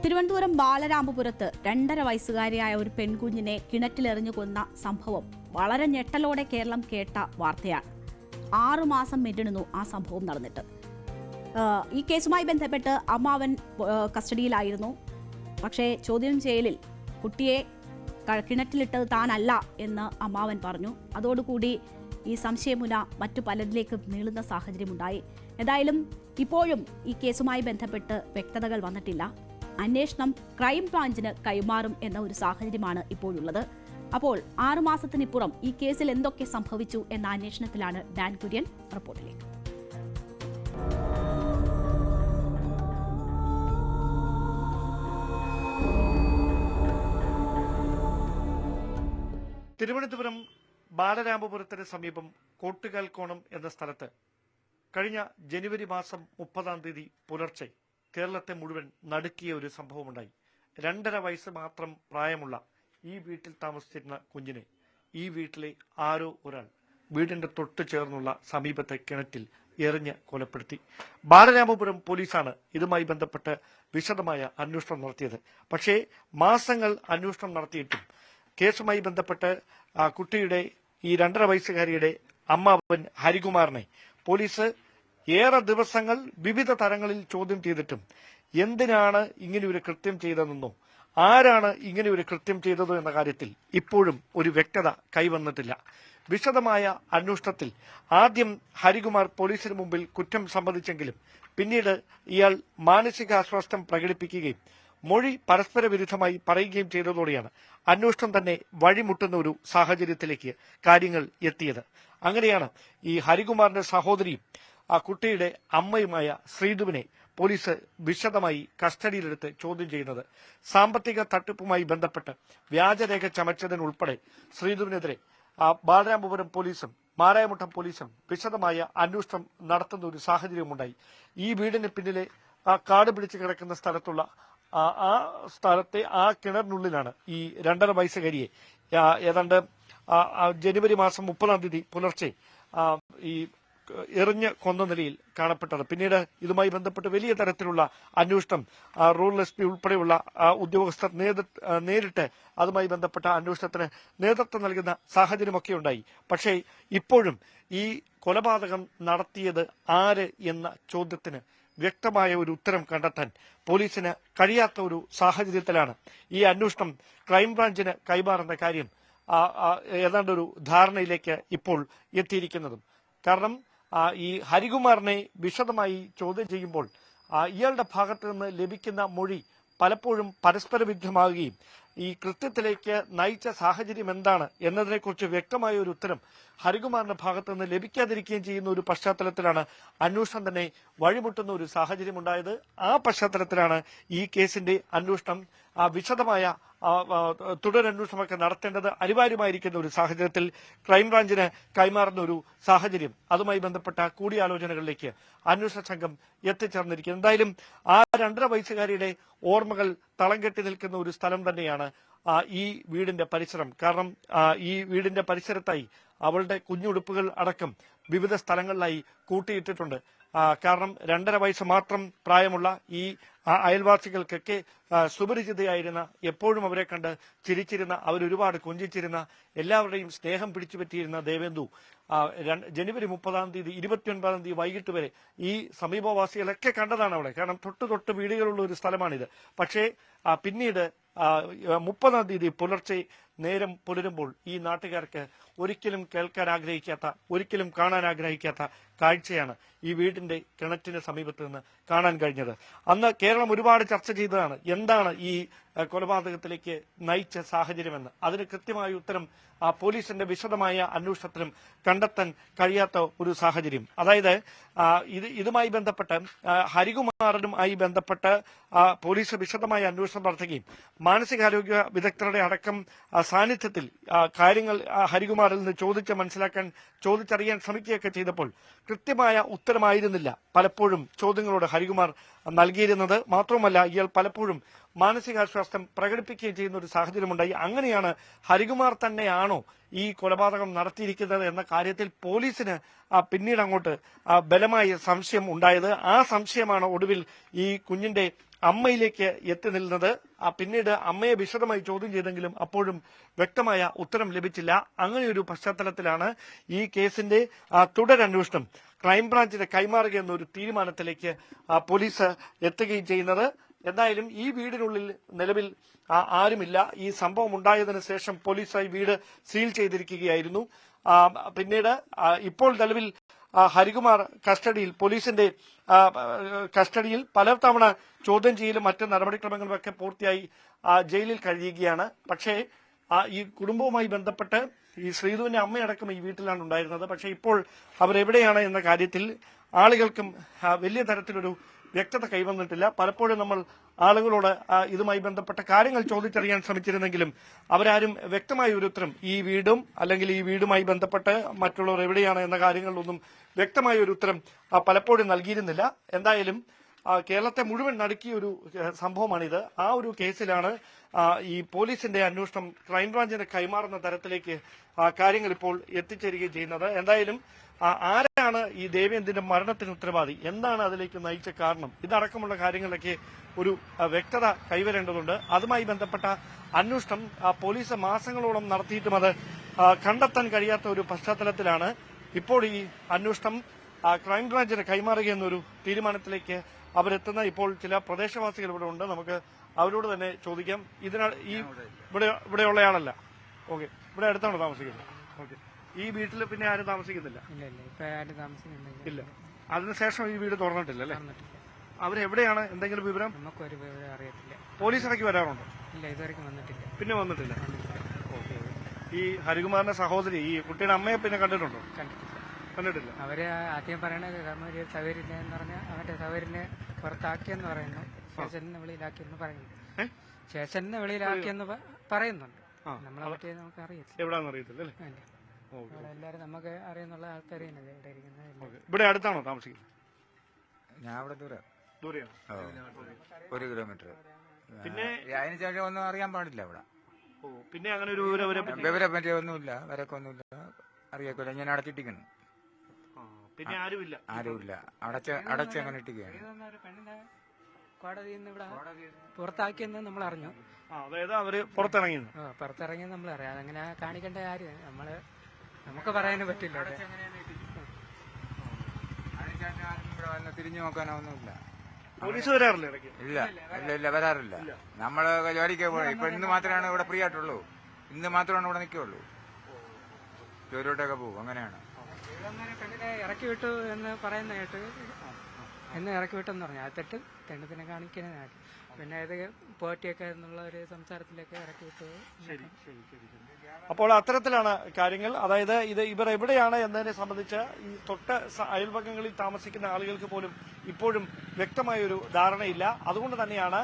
തിരുവനന്തപുരം ബാലരാമപുരത്ത് 2.5 വയസ്സുകാരിയായ ഒരു പെൺകുഞ്ഞിനെ കിണറ്റിലെറിഞ്ഞു കൊന്ന സംഭവം വളരെ ഞെട്ടലോടെ കേരളം കേട്ട വാർത്തയാണ്. 6 മാസം പിന്നിടുന്നു ആ സംഭവം നടന്നിട്ട്. ഈ കേസുമായി ബന്ധപ്പെട്ട് അമ്മാവൻ കസ്റ്റഡിയിലായിരുന്നു. പക്ഷേ ചോദ്യം ചെയ്യലിൽ കുട്ടിയെ കിണറ്റിലിട്ടത് താനല്ല എന്ന് അമ്മാവൻ പറഞ്ഞു. അതോടുകൂടി ഈ സംശയമുന മറ്റു പലരിലേക്കും നീളുന്ന സാഹചര്യമുണ്ടായി. ഏതായാലും ഇപ്പോഴും ഈ കേസുമായി ബന്ധപ്പെട്ട് വ്യക്തതകൾ വന്നിട്ടില്ല. അന്വേഷണം ക്രൈംബ്രാഞ്ചിന് കൈമാറും എന്ന ഒരു സാഹചര്യമാണ് ഇപ്പോഴുള്ളത്. അപ്പോൾ 6 മാസത്തിനിപ്പുറം ഈ കേസിൽ എന്തൊക്കെ സംഭവിച്ചു എന്ന അന്വേഷണത്തിലാണ് ഡാൻ കുര്യൻ. റിപ്പോർട്ടിലേക്ക്. തിരുവനന്തപുരം ബാലരാമപുരത്തിന് സമീപം കോട്ടുകാൽക്കോണം എന്ന സ്ഥലത്ത് കഴിഞ്ഞ ജനുവരി മാസം 30-ാം തീയതി പുലർച്ചെ കേരളത്തെ മുഴുവൻ നടുക്കിയ ഒരു സംഭവമുണ്ടായി. 2.5 വയസ്സ് മാത്രം പ്രായമുള്ള ഈ വീട്ടിൽ താമസിച്ചിരുന്ന കുഞ്ഞിനെ ഈ വീട്ടിലെ ആരോ ഒരാൾ വീടിന്റെ തൊട്ടു ചേർന്നുള്ള സമീപത്തെ കിണറ്റിൽ എറിഞ്ഞ് കൊലപ്പെടുത്തി. ബാലരാമപുരം പോലീസാണ് ഇതുമായി ബന്ധപ്പെട്ട് വിശദമായ അന്വേഷണം നടത്തിയത്. പക്ഷേ മാസങ്ങൾ അന്വേഷണം നടത്തിയിട്ടും കേസുമായി ബന്ധപ്പെട്ട് കുട്ടിയുടെ ഈ 2.5 വയസ്സുകാരിയുടെ അമ്മാവൻ ഹരികുമാറിനെ പോലീസ് ഏറെ ദിവസങ്ങൾ വിവിധ തരങ്ങളിൽ ചോദ്യം ചെയ്തിട്ടും എന്തിനാണ് ഇങ്ങനെ ഒരു കൃത്യം ചെയ്തതെന്നോ ആരാണ് ഇങ്ങനെ ഒരു കൃത്യം ചെയ്തതോ എന്ന കാര്യത്തിൽ ഇപ്പോഴും ഒരു വ്യക്തത കൈവന്നിട്ടില്ല. വിശദമായ അന്വേഷണത്തിൽ ആദ്യം ഹരികുമാർ പോലീസിന് മുമ്പിൽ കുറ്റം സമ്മതിച്ചെങ്കിലും പിന്നീട് ഇയാൾ മാനസികാസ്വാസ്ഥ്യം പ്രകടിപ്പിക്കുകയും മൊഴി പരസ്പര വിരുദ്ധമായി പറയുകയും ചെയ്തതോടെയാണ് അന്വേഷണം തന്നെ വഴിമുട്ടുന്ന ഒരു സാഹചര്യത്തിലേക്ക് കാര്യങ്ങൾ എത്തിയത്. അങ്ങനെയാണ് ഈ ഹരികുമാറിന്റെ സഹോദരിയും ആ കുട്ടിയുടെ അമ്മയുമായ ശ്രീധുവിനെ പോലീസ് വിശദമായി കസ്റ്റഡിയിലെടുത്ത് ചോദ്യം ചെയ്യുന്നത്. സാമ്പത്തിക തട്ടിപ്പുമായി ബന്ധപ്പെട്ട് വ്യാജരേഖ ചമച്ചതിനുൾപ്പെടെ ശ്രീധുവിനെതിരെ ബാലരാമപുരം പോലീസും മാരായമുട്ടം പോലീസും വിശദമായ അന്വേഷണം നടത്തുന്ന ഒരു സാഹചര്യമുണ്ടായി. ഈ വീടിന് പിന്നിലെ കാട് പിടിച്ചു കിടക്കുന്ന സ്ഥലത്തുള്ള ആ സ്ഥലത്തെ ആ കിണറിനുള്ളിലാണ് ഈ 2.5 വയസ്സുകാരിയെ ഏതാണ്ട് ജനുവരി മാസം 30-ാം തീയതി പുലർച്ചെ ഈ എറിഞ്ഞ് കൊന്ന നിലയിൽ കാണപ്പെട്ടത്. പിന്നീട് ഇതുമായി ബന്ധപ്പെട്ട് വലിയ തരത്തിലുള്ള അന്വേഷണം റൂറൽ SP ഉൾപ്പെടെയുള്ള ഉദ്യോഗസ്ഥർ നേരിട്ട് അതുമായി ബന്ധപ്പെട്ട അന്വേഷണത്തിന് നേതൃത്വം നൽകുന്ന സാഹചര്യമൊക്കെ ഉണ്ടായി. പക്ഷേ ഇപ്പോഴും ഈ കൊലപാതകം നടത്തിയത് ആര് എന്ന ചോദ്യത്തിന് വ്യക്തമായ ഒരു ഉത്തരം കണ്ടെത്താൻ പോലീസിന് കഴിയാത്ത ഒരു സാഹചര്യത്തിലാണ് ഈ അന്വേഷണം ക്രൈംബ്രാഞ്ചിന് കൈമാറുന്ന കാര്യം ഏതാണ്ട് ഒരു ധാരണയിലേക്ക് ഇപ്പോൾ എത്തിയിരിക്കുന്നതും. കാരണം ഈ ഹരികുമാറിനെ വിശദമായി ചോദ്യം ചെയ്യുമ്പോൾ ഇയാളുടെ ഭാഗത്ത് നിന്ന് ലഭിക്കുന്ന മൊഴി പലപ്പോഴും പരസ്പര വിരുദ്ധമാകുകയും ഈ കൃത്യത്തിലേക്ക് നയിച്ച സാഹചര്യം എന്താണ് എന്നതിനെക്കുറിച്ച് വ്യക്തമായ ഒരു ഉത്തരം ഹരികുമാറിന്റെ ഭാഗത്ത് നിന്ന് ലഭിക്കാതിരിക്കുകയും ചെയ്യുന്ന ഒരു പശ്ചാത്തലത്തിലാണ് അന്വേഷണം തന്നെ വഴിമുട്ടുന്ന ഒരു സാഹചര്യം ഉണ്ടായത്. ആ പശ്ചാത്തലത്തിലാണ് ഈ കേസിന്റെ അന്വേഷണം വിശദമായ തുടരന്വേഷണമൊക്കെ നടത്തേണ്ടത് അനിവാര്യമായിരിക്കുന്ന ഒരു സാഹചര്യത്തിൽ ക്രൈംബ്രാഞ്ചിന് കൈമാറുന്ന ഒരു സാഹചര്യം, അതുമായി ബന്ധപ്പെട്ട കൂടിയാലോചനകളിലേക്ക് അന്വേഷണ സംഘം എത്തിച്ചേർന്നിരിക്കുന്നു. എന്തായാലും ആ 2.5 വയസ്സുകാരിയുടെ ഓർമ്മകൾ തളം കെട്ടി നിൽക്കുന്ന ഒരു സ്ഥലം തന്നെയാണ് ഈ വീടിന്റെ പരിസരം. കാരണം ഈ വീടിന്റെ പരിസരത്തായി അവളുടെ കുഞ്ഞുടുപ്പുകൾ അടക്കം വിവിധ സ്ഥലങ്ങളിലായി കൂട്ടിയിട്ടിട്ടുണ്ട്. കാരണം 2.5 വയസ്സ് മാത്രം പ്രായമുള്ള ഈ അയൽവാസികൾക്കൊക്കെ സുപരിചിതയായിരുന്ന, എപ്പോഴും അവരെ കണ്ട് ചിരിച്ചിരുന്ന, അവരൊരുപാട് കൊഞ്ചിച്ചിരുന്ന, എല്ലാവരുടെയും സ്നേഹം പിടിച്ചുപറ്റിയിരുന്ന ദേവേന്ദു ജനുവരി 30-ാം തീയതി 29-ാം തീയതി വൈകിട്ട് വരെ ഈ സമീപവാസികളൊക്കെ കണ്ടതാണ് അവിടെ. കാരണം തൊട്ട് വീടുകളുള്ള ഒരു സ്ഥലമാണിത്. പക്ഷേ പിന്നീട് 30-ാം തീയതി പുലർച്ചെ നേരം പുലരുമ്പോൾ ഈ നാട്ടുകാർക്ക് ഒരിക്കലും കേൾക്കാൻ ആഗ്രഹിക്കാത്ത, ഒരിക്കലും കാണാൻ ആഗ്രഹിക്കാത്ത കാഴ്ചയാണ് ഈ വീടിന്റെ കിണറ്റിന് സമീപത്ത് നിന്ന് കാണാൻ കഴിഞ്ഞത്. അന്ന് കേരളം ഒരുപാട് ചർച്ച ചെയ്തതാണ് എന്താണ് ഈ കൊലപാതകത്തിലേക്ക് നയിച്ച സാഹചര്യമെന്ന്. അതിന് കൃത്യമായ ഉത്തരം പോലീസിന്റെ വിശദമായ അന്വേഷണത്തിലും കണ്ടെത്താൻ കഴിയാത്ത ഒരു സാഹചര്യം. അതായത് ഇതുമായി ബന്ധപ്പെട്ട് ഹരികുമാറിനുമായി ബന്ധപ്പെട്ട് പോലീസ് വിശദമായ അന്വേഷണം നടത്തുകയും മാനസികാരോഗ്യ വിദഗ്ധരുടെ അടക്കം സാന്നിധ്യത്തിൽ കാര്യങ്ങൾ ഹരികുമാറിൽ നിന്ന് ചോദിച്ചറിയാൻ ശ്രമിക്കുകയൊക്കെ ചെയ്തപ്പോൾ കൃത്യമായ ഉത്തരമായിരുന്നില്ല പലപ്പോഴും ചോദ്യങ്ങളോട് ഹരികുമാർ നൽകിയിരുന്നത്. മാത്രമല്ല ഇയാൾ പലപ്പോഴും മാനസികാസ്വാസ്ഥ്യം പ്രകടിപ്പിക്കുകയും ചെയ്യുന്ന ഒരു സാഹചര്യമുണ്ടായി. അങ്ങനെയാണ് ഹരികുമാർ തന്നെയാണോ ഈ കൊലപാതകം നടത്തിയിരിക്കുന്നത് എന്ന കാര്യത്തിൽ പോലീസിന് പിന്നീട് അങ്ങോട്ട് ബലമായ സംശയം ഉണ്ടായത്. ആ സംശയമാണ് ഒടുവിൽ ഈ കുഞ്ഞിന്റെ അമ്മയിലേക്ക് എത്തി നിന്നത്. പിന്നീട് അമ്മയെ വിശദമായി ചോദ്യം ചെയ്തെങ്കിലും അപ്പോഴും വ്യക്തമായ ഉത്തരം ലഭിച്ചില്ല. അങ്ങനെയൊരു പശ്ചാത്തലത്തിലാണ് ഈ കേസിന്റെ തുടരന്വേഷണം ക്രൈംബ്രാഞ്ചിന് കൈമാറുക എന്നൊരു തീരുമാനത്തിലേക്ക് പോലീസ് എത്തുകയും ചെയ്യുന്നത്. എന്തായാലും ഈ വീടിനുള്ളിൽ നിലവിൽ ആരുമില്ല. ഈ സംഭവം ഉണ്ടായതിനു ശേഷം പോലീസായി വീട് സീൽ ചെയ്തിരിക്കുകയായിരുന്നു. പിന്നീട് ഇപ്പോൾ നിലവിൽ ഹരികുമാർ കസ്റ്റഡിയിൽ, പോലീസിന്റെ കസ്റ്റഡിയിൽ പലതവണ ചോദ്യം ചെയ്യലും മറ്റ് നടപടിക്രമങ്ങളും ഒക്കെ പൂർത്തിയായി ജയിലിൽ കഴിയുകയാണ്. പക്ഷേ ഈ കുടുംബവുമായി ബന്ധപ്പെട്ട് ഈ ശ്രീധുവിന്റെ അമ്മയടക്കം ഈ വീട്ടിലാണ് ഉണ്ടായിരുന്നത്. പക്ഷേ ഇപ്പോൾ അവരെവിടെയാണ് എന്ന കാര്യത്തിൽ ആളുകൾക്കും വലിയ തരത്തിലൊരു വ്യക്തത കൈവന്നിട്ടില്ല. പലപ്പോഴും നമ്മൾ ആളുകളോട് ഇതുമായി ബന്ധപ്പെട്ട കാര്യങ്ങൾ ചോദിച്ചറിയാൻ ശ്രമിച്ചിരുന്നെങ്കിലും അവരാരും വ്യക്തമായ ഒരു ഉത്തരം ഈ വീടും അല്ലെങ്കിൽ ഈ വീടുമായി ബന്ധപ്പെട്ട് മറ്റുള്ളവർ എവിടെയാണ് എന്ന കാര്യങ്ങളിലൊന്നും വ്യക്തമായ ഒരു ഉത്തരം പലപ്പോഴും നൽകിയിരുന്നില്ല. എന്തായാലും കേരളത്തെ മുഴുവൻ നടുക്കിയ ഒരു സംഭവമാണിത്. ആ ഒരു കേസിലാണ് ഈ പോലീസിന്റെ അന്വേഷണം ക്രൈംബ്രാഞ്ചിന് കൈമാറുന്ന തരത്തിലേക്ക് കാര്യങ്ങൾ ഇപ്പോൾ എത്തിച്ചേരുകയും ചെയ്യുന്നത്. എന്തായാലും ആരാണ് ഈ ദേവേന്ദ്രന്റെ മരണത്തിന് ഉത്തരവാദി, എന്താണ് അതിലേക്ക് നയിച്ച കാരണം, ഇതടക്കമുള്ള കാര്യങ്ങളിലൊക്കെ ഒരു വ്യക്തത കൈവരേണ്ടതുണ്ട്. അതുമായി ബന്ധപ്പെട്ട അന്വേഷണം പോലീസ് മാസങ്ങളോളം നടത്തിയിട്ടും അത് കണ്ടെത്താൻ കഴിയാത്ത ഒരു പശ്ചാത്തലത്തിലാണ് ഇപ്പോൾ ഈ അന്വേഷണം ക്രൈംബ്രാഞ്ചിന് കൈമാറുക എന്നൊരു തീരുമാനത്തിലേക്ക് അവരെത്തുന്ന. ഇപ്പോൾ ചില പ്രദേശവാസികൾ ഇവിടെ ഉണ്ട്, നമുക്ക് അവരോട് തന്നെ ചോദിക്കാം. ഈ ഇവിടെയുള്ളയാളല്ല. ഓക്കെ, ഇവിടെ അടുത്താണോ താമസിക്കുന്നത്? ഓക്കെ, ഈ വീട്ടിൽ പിന്നെ ആരും താമസിക്കുന്നില്ല? ഇല്ല. അതിനുശേഷം ഈ വീട് തുറന്നിട്ടില്ല അല്ലേ? അവരെവിടെയാണ്? എന്തെങ്കിലും വിവരം? നമുക്കൊരു വിവരം അറിയത്തില്ല. പോലീസ് ഇടയ്ക്ക് വരാറുണ്ടോ? ഇല്ല, ഇതുവരെയ്ക്കും വന്നിട്ടില്ല. പിന്നെ വന്നിട്ടില്ല. ഓക്കെ. ഈ ഹരികുമാറിന്റെ സഹോദരി ഈ കുട്ടിയുടെ അമ്മയെ പിന്നെ കണ്ടിട്ടുണ്ടോ? കണ്ടിട്ടില്ല. അവര് ആദ്യം പറയണത് ഒരു സൗകര്യമില്ല എന്ന് പറഞ്ഞാൽ അവന്റെ സൗകര്യനെ പുറത്താക്കിയെന്ന് പറയുന്നു. സ്റ്റേഷനിന്ന് വെളിയിലാക്കിയെന്ന് പറയുന്നു. സ്റ്റേഷനിന്ന് വെളിയിലാക്കിയെന്ന് പറയുന്നുണ്ട്. നമ്മളെ പറ്റി നമുക്ക് അറിയത്തില്ല. എവിടാന്ന് അറിയത്തില്ല അല്ലേ? എല്ലാരും നമുക്ക് അറിയുന്നുള്ള ആൾക്കാർ ഇവിടെ ഇരിക്കുന്നത്. ഇവിടെ അടുത്താണോ താമസിക്കുന്നത്? ഞാൻ അവിടെ ദൂരെയാണ്. 1 കിലോമീറ്റർ. പിന്നെ അതിന് ശേഷം ഒന്നും അറിയാൻ പാടില്ല ഇവിടെ. പിന്നെ അങ്ങനെ ഒരു വിവരം പറ്റിയൊന്നുമില്ല, വരക്കൊന്നുമില്ല, അറിയാക്കില്ല. ഞാൻ അടച്ചിട്ടിരിക്കുന്നു. പിന്നെ ആരുമില്ല. അടച്ചങ്ങനെ ഇട്ടിരിക്കുകയാണ്. കോടതിയിൽ നിന്ന് ഇവിടെ പുറത്താക്കിയെന്ന് നമ്മൾ അറിഞ്ഞു. അതായത് അവര് പുറത്തിറങ്ങിയത് നമ്മൾ അറിയാം. അതങ്ങനെ കാണിക്കേണ്ട കാര്യം നമുക്ക് പറയാനും പറ്റില്ല. തിരിഞ്ഞു നോക്കാനൊന്നുമില്ല. പോലീസ് വരാറില്ല ഇടയ്ക്ക്? ഇല്ല, വരാറില്ല. നമ്മള് ജോലിക്ക് പോയി. ഇപ്പൊ ഇന്ന് മാത്രമാണ് ഇവിടെ ഫ്രീ ആയിട്ടുള്ളൂ. ഇന്ന് മാത്രമാണ് ഇവിടെ നിൽക്കുള്ളൂ. ജോലിയോട്ടൊക്കെ പോകും. അങ്ങനെയാണ്. പെണ്ണിനെ ഇറക്കി വിട്ടു എന്ന് പറയുന്ന കേട്ട് എന്ന് ഇറക്കി വിട്ടെന്ന് പറഞ്ഞു. അത് തെണ്ണത്തിനെ കാണിക്കുന്ന പിന്നെ ഇത് പോറ്റിയൊക്കെ എന്നുള്ള ഒരു സംസാരത്തിലേക്ക് ഇറക്കി വിട്ടു. അപ്പോൾ അത്തരത്തിലാണ് കാര്യങ്ങൾ. അതായത് ഇവർ എവിടെയാണ് എന്നതിനെ സംബന്ധിച്ച് ഈ തൊട്ട് അയൽപക്കങ്ങളിൽ താമസിക്കുന്ന ആളുകൾക്ക് പോലും ഇപ്പോഴും വ്യക്തമായൊരു ധാരണയില്ല. അതുകൊണ്ട് തന്നെയാണ്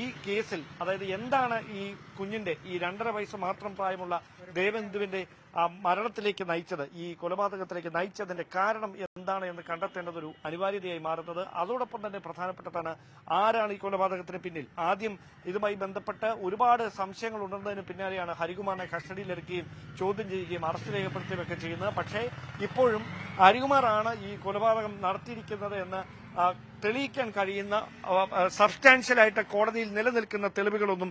ഈ കേസിൽ, അതായത് എന്താണ് ഈ കുഞ്ഞിന്റെ ഈ 2.5 വയസ്സ് മാത്രം പ്രായമുള്ള ദേവേന്ദുവിന്റെ മരണത്തിലേക്ക് നയിച്ചത്, ഈ കൊലപാതകത്തിലേക്ക് നയിച്ചതിന്റെ കാരണം എന്താണ് എന്ന് കണ്ടെത്തേണ്ടതൊരു അനിവാര്യതയായി മാറുന്നത്. അതോടൊപ്പം തന്നെ പ്രധാനപ്പെട്ടതാണ് ആരാണ് ഈ കൊലപാതകത്തിന് പിന്നിൽ. ആദ്യം ഇതുമായി ബന്ധപ്പെട്ട് ഒരുപാട് സംശയങ്ങൾ ഉണ്ടെന്നതിന് പിന്നാലെയാണ് ഹരികുമാറിനെ കസ്റ്റഡിയിലെടുക്കുകയും ചോദ്യം ചെയ്യുകയും അറസ്റ്റ് രേഖപ്പെടുത്തുകയും ഒക്കെ ചെയ്യുന്നത്. പക്ഷേ ഇപ്പോഴും ഹരികുമാറാണ് ഈ കൊലപാതകം നടത്തിയിരിക്കുന്നത് എന്ന് തെളിയിക്കാൻ കഴിയുന്ന സബ്സ്റ്റാൻഷ്യലായിട്ട് കോടതിയിൽ നിലനിൽക്കുന്ന തെളിവുകളൊന്നും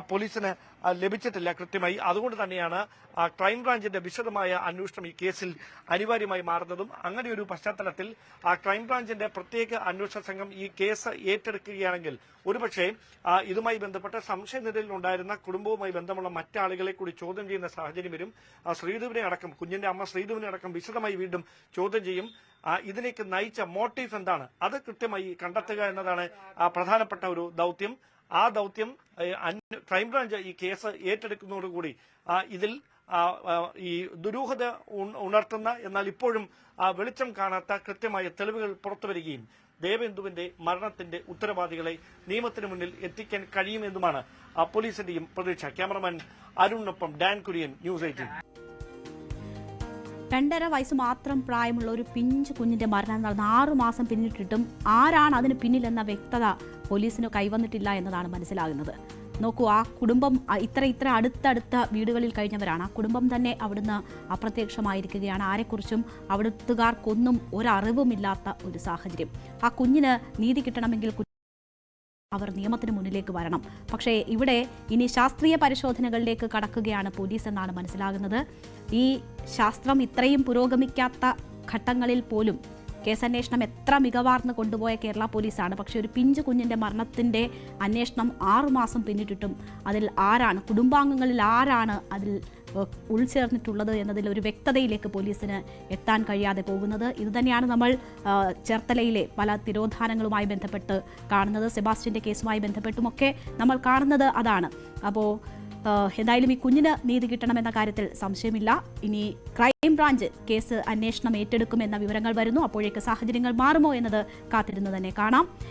പോലീസിന് ലഭിച്ചിട്ടില്ല കൃത്യമായി. അതുകൊണ്ട് തന്നെയാണ് ക്രൈംബ്രാഞ്ചിന്റെ വിശദമായ അന്വേഷണം ഈ കേസിൽ അനിവാര്യമായി മാറുന്നതും. അങ്ങനെ ഒരു പശ്ചാത്തലത്തിൽ ക്രൈംബ്രാഞ്ചിന്റെ പ്രത്യേക അന്വേഷണ സംഘം ഈ കേസ് ഏറ്റെടുക്കുകയാണെങ്കിൽ ഒരുപക്ഷെ ഇതുമായി ബന്ധപ്പെട്ട സംശയനിലയിലുണ്ടായിരുന്ന കുടുംബവുമായി ബന്ധമുള്ള മറ്റാളുകളെ കൂടി ചോദ്യം ചെയ്യുന്ന സാഹചര്യം വരും. ശ്രീധുവിനെ അടക്കം, കുഞ്ഞിന്റെ അമ്മ ശ്രീധുവിനെ അടക്കം വിശദമായി വീണ്ടും ചോദ്യം ചെയ്യും. ഇതിലേക്ക് നയിച്ച മോട്ടീവ് എന്താണ്, അത് കൃത്യമായി കണ്ടെത്തുക എന്നതാണ് പ്രധാനപ്പെട്ട ഒരു ദൌത്യം. ആ ദൌത്യം ക്രൈംബ്രാഞ്ച് ഈ കേസ് ഏറ്റെടുക്കുന്നതോടുകൂടി ഇതിൽ ഈ ദുരൂഹത ഉണർത്തുന്ന എന്നാൽ ഇപ്പോഴും വെളിച്ചം കാണാത്ത കൃത്യമായ തെളിവുകൾ പുറത്തുവരികയും ദേവേന്ദുവിന്റെ മരണത്തിന്റെ ഉത്തരവാദികളെ നിയമത്തിന് മുന്നിൽ എത്തിക്കാൻ കഴിയുമെന്നുമാണ് പോലീസിന്റെയും പ്രതീക്ഷ. ക്യാമറമാൻ അരുണിനൊപ്പം ഡാൻ കുര്യൻ, News 18. 2.5 വയസ്സ് മാത്രം പ്രായമുള്ള ഒരു പിഞ്ച് കുഞ്ഞിന്റെ മരണം നടന്ന 6 മാസം പിന്നിട്ടിട്ടും ആരാണ് അതിന് പിന്നിലെന്ന വ്യക്തത പോലീസിന് കൈവന്നിട്ടില്ല എന്നതാണ് മനസ്സിലാകുന്നത്. നോക്കൂ, ആ കുടുംബം ഇത്ര അടുത്തടുത്ത വീടുകളിൽ കഴിഞ്ഞവരാണ്. ആ കുടുംബം തന്നെ അവിടുന്ന് അപ്രത്യക്ഷമായിരിക്കുകയാണ്. ആരെക്കുറിച്ചും അവിടുത്തുകാർക്കൊന്നും ഒരറിവുമില്ലാത്ത ഒരു സാഹചര്യം. ആ കുഞ്ഞിന് നീതി കിട്ടണമെങ്കിൽ അവർ നിയമത്തിന് മുന്നിലേക്ക് വരണം. പക്ഷേ ഇവിടെ ഇനി ശാസ്ത്രീയ പരിശോധനകളിലേക്ക് കടക്കുകയാണ് പോലീസ് എന്നാണ് മനസ്സിലാകുന്നത്. ഈ ശാസ്ത്രം ഇത്രയും പുരോഗമിക്കാത്ത ഘട്ടങ്ങളിൽ പോലും കേസന്വേഷണം എത്ര മികവാർന്ന് കൊണ്ടുപോയ കേരള പോലീസാണ്. പക്ഷേ ഒരു പിഞ്ചു കുഞ്ഞിൻ്റെ മരണത്തിൻ്റെ അന്വേഷണം 6 മാസം പിന്നിട്ടിട്ടും അതിൽ ആരാണ്, കുടുംബാംഗങ്ങളിൽ ആരാണ് അതിൽ ഉൾച്ചേർന്നിട്ടുള്ളത് എന്നതിൽ ഒരു വ്യക്തതയിലേക്ക് പോലീസിന് എത്താൻ കഴിയാതെ പോകുന്നത്. ഇതുതന്നെയാണ് നമ്മൾ ചേർത്തലയിലെ പല തിരോധാനങ്ങളുമായി ബന്ധപ്പെട്ട് കാണുന്നത്. സെബാസ്റ്റ്യൻ്റെ കേസുമായി ബന്ധപ്പെട്ടുമൊക്കെ നമ്മൾ കാണുന്നത് അതാണ്. അപ്പോൾ എന്തായാലും ഈ കുഞ്ഞിന് നീതി കിട്ടണമെന്ന കാര്യത്തിൽ സംശയമില്ല. ഇനി ക്രൈംബ്രാഞ്ച് കേസ് അന്വേഷണം ഏറ്റെടുക്കുമെന്ന വിവരങ്ങൾ വരുന്നു. അപ്പോഴേക്ക് സാഹചര്യങ്ങൾ മാറുമോ എന്നത് കാത്തിരുന്ന് തന്നെ കാണാം.